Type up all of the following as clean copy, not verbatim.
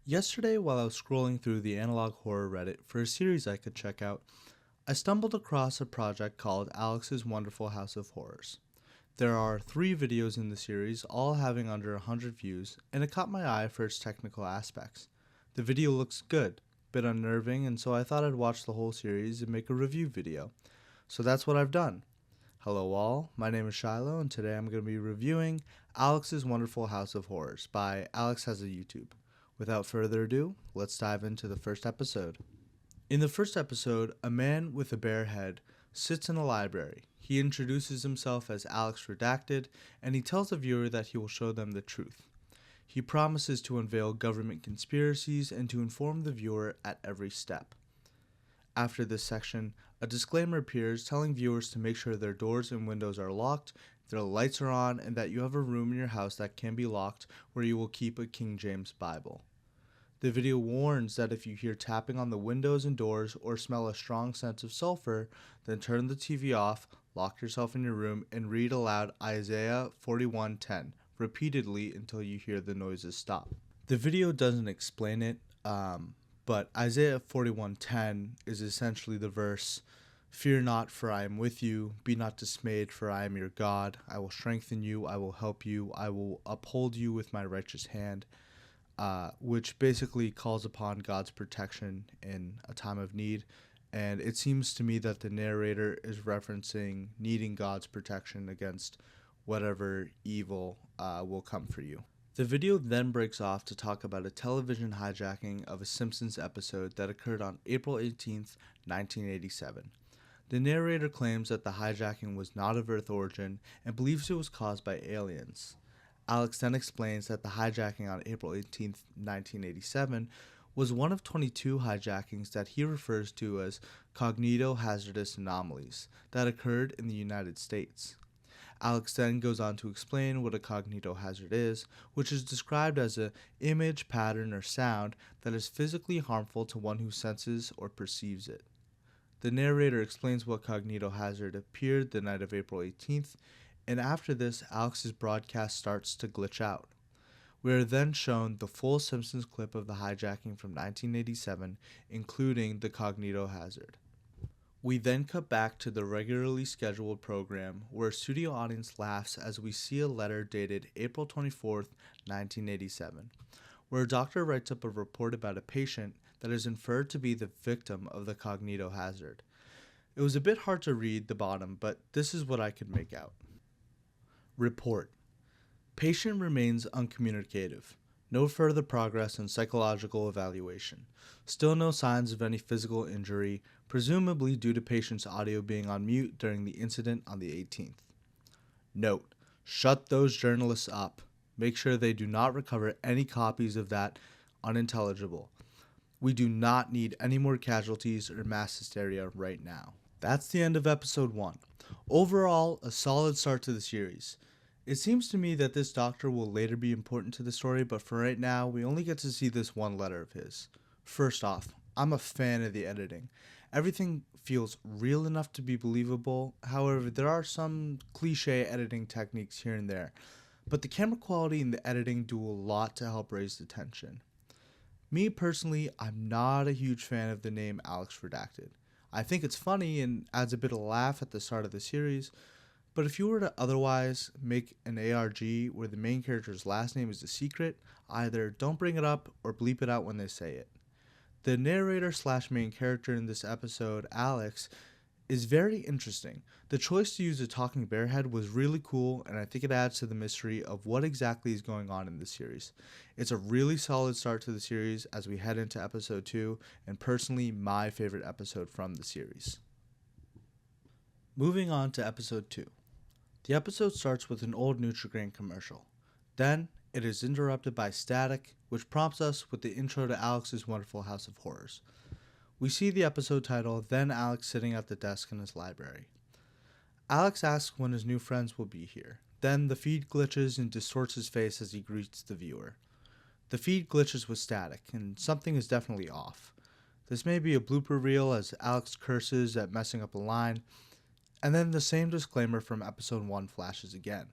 Yesterday, while I was scrolling through the analog horror Reddit for a series I could check out, I stumbled across a project called Alex's Wonderful House of Horrors. There are 3 videos in the series, all having under 100 views, and it caught my eye for its technical aspects. The video looks good, bit unnerving, and so I thought I'd watch the whole series and make a review video. So that's what I've done. Hello all, my name is Shiloh, and today I'm going to be reviewing Alex's Wonderful House of Horrors by AlexHasAYoutube. Without further ado, let's dive into the first episode. In the first episode, a man with a bare head sits in a library. He introduces himself as Alex Redacted, and he tells the viewer that he will show them the truth. He promises to unveil government conspiracies and to inform the viewer at every step. After this section, a disclaimer appears telling viewers to make sure their doors and windows are locked, their lights are on, and that you have a room in your house that can be locked where you will keep a King James Bible. The video warns that if you hear tapping on the windows and doors or smell a strong sense of sulfur, then turn the TV off, lock yourself in your room, and read aloud Isaiah 41:10 repeatedly until you hear the noises stop. The video doesn't explain it, but Isaiah 41:10 is essentially the verse, "Fear not, for I am with you. Be not dismayed, for I am your God. I will strengthen you. I will help you. I will uphold you with my righteous hand," which basically calls upon God's protection in a time of need. And it seems to me that the narrator is referencing needing God's protection against whatever evil will come for you. The video then breaks off to talk about a television hijacking of a Simpsons episode that occurred on April 18th, 1987. The narrator claims that the hijacking was not of Earth origin and believes it was caused by aliens. Alex then explains that the hijacking on April 18th, 1987 was one of 22 hijackings that he refers to as cognito-hazardous anomalies that occurred in the United States. Alex then goes on to explain what a cognitohazard is, which is described as an image, pattern, or sound that is physically harmful to one who senses or perceives it. The narrator explains what cognitohazard appeared the night of April 18th, and after this, Alex's broadcast starts to glitch out. We are then shown the full Simpsons clip of the hijacking from 1987, including the cognitohazard. We then cut back to the regularly scheduled program where a studio audience laughs as we see a letter dated April 24th, 1987, where a doctor writes up a report about a patient that is inferred to be the victim of the cognitohazard. It was a bit hard to read the bottom, but this is what I could make out. Report. Patient remains uncommunicative. No further progress in psychological evaluation. Still no signs of any physical injury, presumably due to patient's audio being on mute during the incident on the 18th. Note: shut those journalists up. Make sure they do not recover any copies of that unintelligible. We do not need any more casualties or mass hysteria right now. That's the end of episode 1. Overall, a solid start to the series. It seems to me that this doctor will later be important to the story, but for right now, we only get to see this one letter of his. First off, I'm a fan of the editing. Everything feels real enough to be believable. However, there are some cliche editing techniques here and there, but the camera quality and the editing do a lot to help raise the tension. Me personally, I'm not a huge fan of the name Alex Redacted. I think it's funny and adds a bit of laugh at the start of the series, but if you were to otherwise make an ARG where the main character's last name is a secret, either don't bring it up or bleep it out when they say it. The narrator / main character in this episode, Alex, is very interesting. The choice to use a talking bear head was really cool, and I think it adds to the mystery of what exactly is going on in this series. It's a really solid start to the series as we head into episode 2, and personally my favorite episode from the series. Moving on to episode 2. The episode starts with an old Nutri-Grain commercial. Then, it is interrupted by static, which prompts us with the intro to Alex's Wonderful House of Horrors. We see the episode title, then Alex sitting at the desk in his library. Alex asks when his new friends will be here. Then the feed glitches and distorts his face as he greets the viewer. The feed glitches with static, and something is definitely off. This may be a blooper reel as Alex curses at messing up a line, and then the same disclaimer from episode 1 flashes again.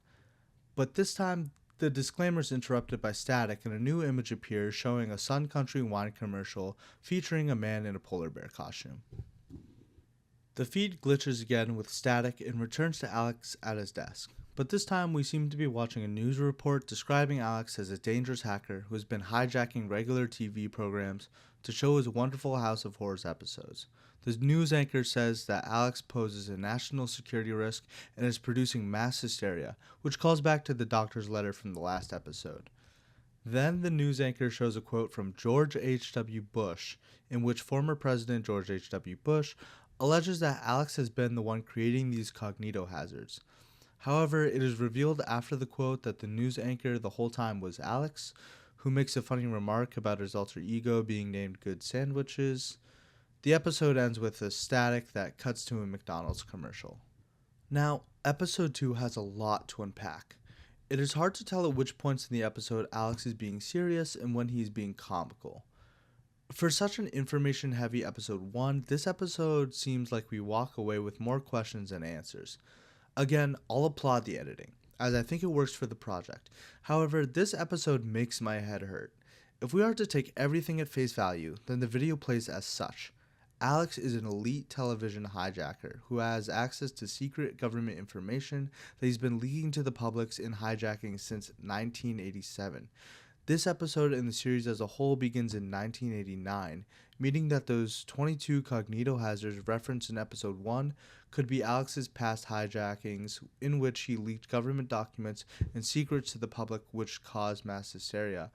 But this time, the disclaimer is interrupted by static and a new image appears showing a Sun Country wine commercial featuring a man in a polar bear costume. The feed glitches again with static and returns to Alex at his desk. But this time we seem to be watching a news report describing Alex as a dangerous hacker who has been hijacking regular TV programs to show his wonderful House of Horrors episodes. The news anchor says that Alex poses a national security risk and is producing mass hysteria, which calls back to the doctor's letter from the last episode. Then the news anchor shows a quote from George H.W. Bush, in which former President George H.W. Bush alleges that Alex has been the one creating these cognito hazards. However, it is revealed after the quote that the news anchor the whole time was Alex, who makes a funny remark about his alter ego being named Good Sandwiches. The episode ends with a static that cuts to a McDonald's commercial. Now, episode 2 has a lot to unpack. It is hard to tell at which points in the episode Alex is being serious and when he is being comical. For such an information-heavy episode 1, this episode seems like we walk away with more questions than answers. Again, I'll applaud the editing, as I think it works for the project. However, this episode makes my head hurt. If we are to take everything at face value, then the video plays as such. Alex is an elite television hijacker who has access to secret government information that he's been leaking to the public in hijacking since 1987. This episode and the series as a whole begins in 1989, meaning that those 22 cognito hazards referenced in episode 1 could be Alex's past hijackings in which he leaked government documents and secrets to the public which caused mass hysteria.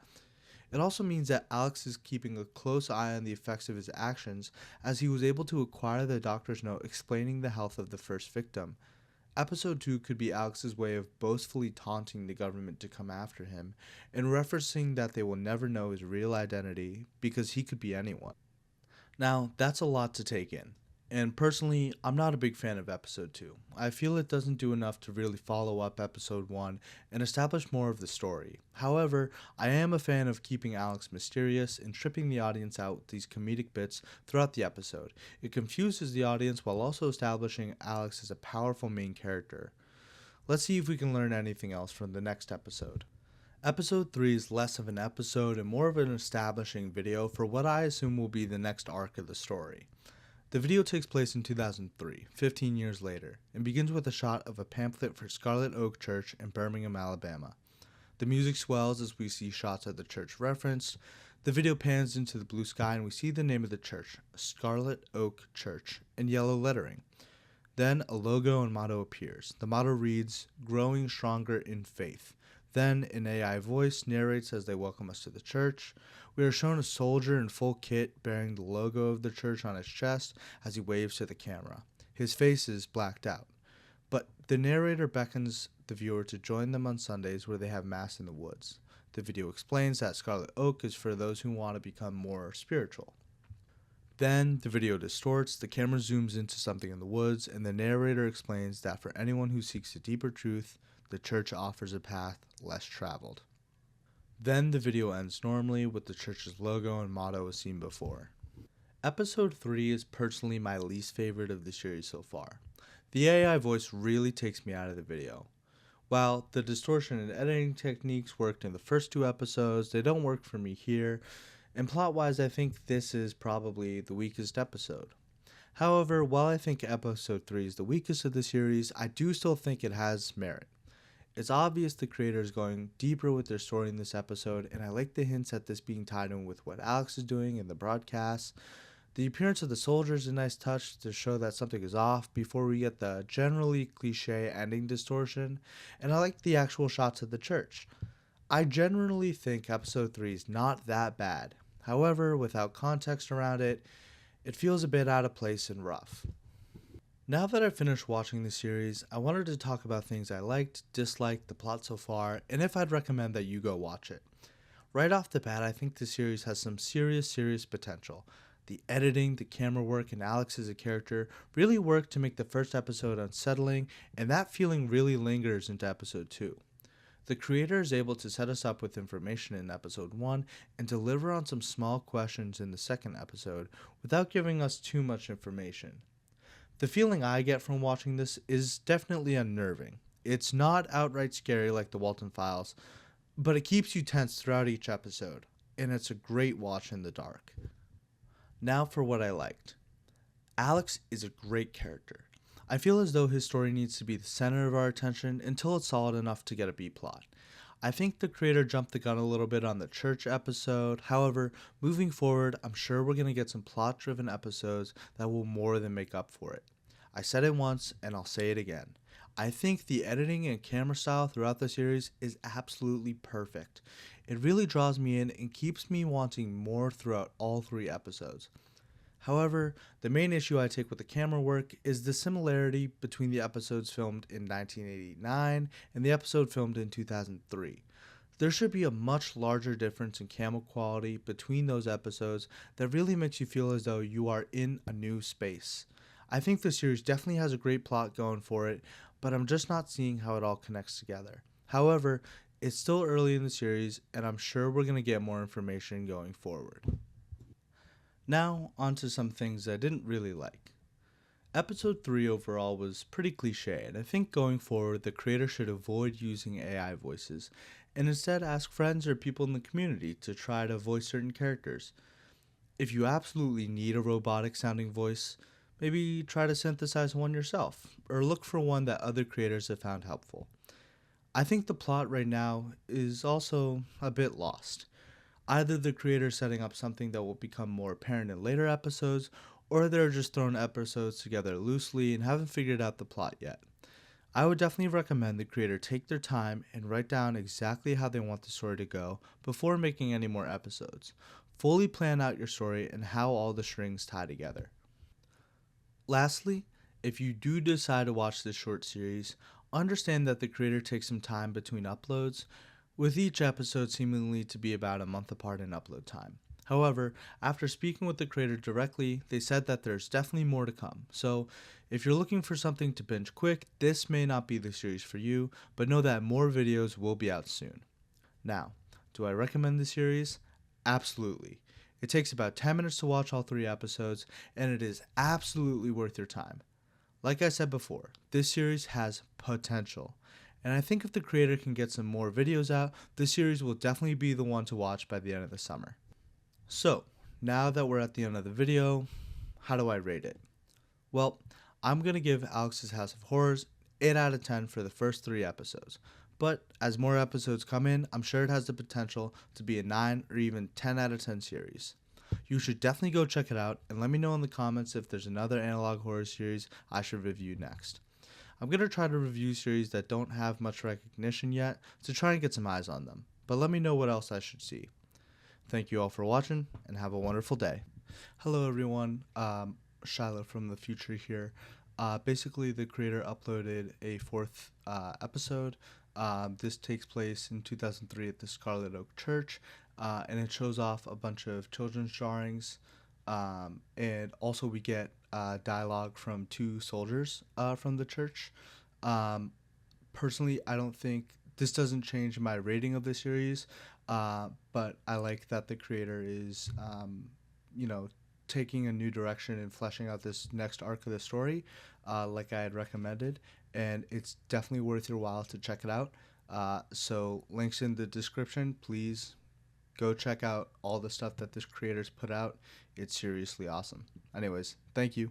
It also means that Alex is keeping a close eye on the effects of his actions, as he was able to acquire the doctor's note explaining the health of the first victim. Episode 2 could be Alex's way of boastfully taunting the government to come after him, and referencing that they will never know his real identity because he could be anyone. Now, that's a lot to take in, and personally, I'm not a big fan of episode 2. I feel it doesn't do enough to really follow up episode 1 and establish more of the story. However, I am a fan of keeping Alex mysterious and tripping the audience out with these comedic bits throughout the episode. It confuses the audience while also establishing Alex as a powerful main character. Let's see if we can learn anything else from the next episode. Episode 3 is less of an episode and more of an establishing video for what I assume will be the next arc of the story. The video takes place in 2003, 15 years later, and begins with a shot of a pamphlet for Scarlet Oak Church in Birmingham, Alabama. The music swells as we see shots of the church referenced. The video pans into the blue sky and we see the name of the church, Scarlet Oak Church, in yellow lettering. Then a logo and motto appears. The motto reads, "Growing Stronger in Faith." Then an AI voice narrates as they welcome us to the church. We are shown a soldier in full kit bearing the logo of the church on his chest as he waves to the camera. His face is blacked out, but the narrator beckons the viewer to join them on Sundays where they have mass in the woods. The video explains that Scarlet Oak is for those who want to become more spiritual. Then the video distorts, the camera zooms into something in the woods, and the narrator explains that for anyone who seeks a deeper truth, the church offers a path less traveled. Then the video ends normally with the church's logo and motto as seen before. Episode 3 is personally my least favorite of the series so far. The AI voice really takes me out of the video. While the distortion and editing techniques worked in the first 2 episodes, they don't work for me here, and plot-wise I think this is probably the weakest episode. However, while I think episode 3 is the weakest of the series, I do still think it has merit. It's obvious the creator is going deeper with their story in this episode, and I like the hints at this being tied in with what Alex is doing in the broadcast. The appearance of the soldier is a nice touch to show that something is off before we get the generally cliche ending distortion, and I like the actual shots of the church. I generally think episode 3 is not that bad. However, without context around it, it feels a bit out of place and rough. Now that I've finished watching the series, I wanted to talk about things I liked, disliked, the plot so far, and if I'd recommend that you go watch it. Right off the bat, I think the series has some serious potential. The editing, the camera work, and Alex as a character really worked to make the first episode unsettling, and that feeling really lingers into episode 2. The creator is able to set us up with information in episode 1 and deliver on some small questions in the second episode without giving us too much information. The feeling I get from watching this is definitely unnerving. It's not outright scary like the Walton Files, but it keeps you tense throughout each episode, and it's a great watch in the dark. Now for what I liked. Alex is a great character. I feel as though his story needs to be the center of our attention until it's solid enough to get a B plot. I think the creator jumped the gun a little bit on the church episode. However, moving forward, I'm sure we're going to get some plot driven episodes that will more than make up for it. I said it once and I'll say it again. I think the editing and camera style throughout the series is absolutely perfect. It really draws me in and keeps me wanting more throughout all 3 episodes. However, the main issue I take with the camera work is the similarity between the episodes filmed in 1989 and the episode filmed in 2003. There should be a much larger difference in camera quality between those episodes that really makes you feel as though you are in a new space. I think the series definitely has a great plot going for it, but I'm just not seeing how it all connects together. However, it's still early in the series, and I'm sure we're going to get more information going forward. Now, on to some things I didn't really like. Episode 3 overall was pretty cliche, and I think going forward the creator should avoid using AI voices, and instead ask friends or people in the community to try to voice certain characters. If you absolutely need a robotic sounding voice, maybe try to synthesize one yourself, or look for one that other creators have found helpful. I think the plot right now is also a bit lost. Either the creator setting up something that will become more apparent in later episodes, or they're just throwing episodes together loosely and haven't figured out the plot yet. I would definitely recommend the creator take their time and write down exactly how they want the story to go before making any more episodes. Fully plan out your story and how all the strings tie together. Lastly, if you do decide to watch this short series, understand that the creator takes some time between uploads, with each episode seemingly to be about a month apart in upload time. However, after speaking with the creator directly, they said that there's definitely more to come. So, if you're looking for something to binge quick, this may not be the series for you, but know that more videos will be out soon. Now, do I recommend the series? Absolutely. It takes about 10 minutes to watch all 3 episodes, and it is absolutely worth your time. Like I said before, this series has potential. And I think if the creator can get some more videos out, this series will definitely be the one to watch by the end of the summer. So, now that we're at the end of the video, how do I rate it? Well, I'm going to give Alex's House of Horrors 8 out of 10 for the first 3 episodes. But as more episodes come in, I'm sure it has the potential to be a 9 or even 10 out of 10 series. You should definitely go check it out and let me know in the comments if there's another analog horror series I should review next. I'm going to try to review series that don't have much recognition yet to try and get some eyes on them, but let me know what else I should see. Thank you all for watching and have a wonderful day. Hello everyone, Shiloh from the future here. Basically the creator uploaded a 4th episode. This takes place in 2003 at the Scarlet Oak Church, and it shows off a bunch of children's drawings, and also we get dialogue from 2 soldiers from the church. Personally, I don't think this doesn't change my rating of the series, but I like that the creator is, taking a new direction and fleshing out this next arc of the story, like I had recommended, and it's definitely worth your while to check it out. So links in the description. Please go check out all the stuff that this creator's put out. It's seriously awesome. Anyways, thank you.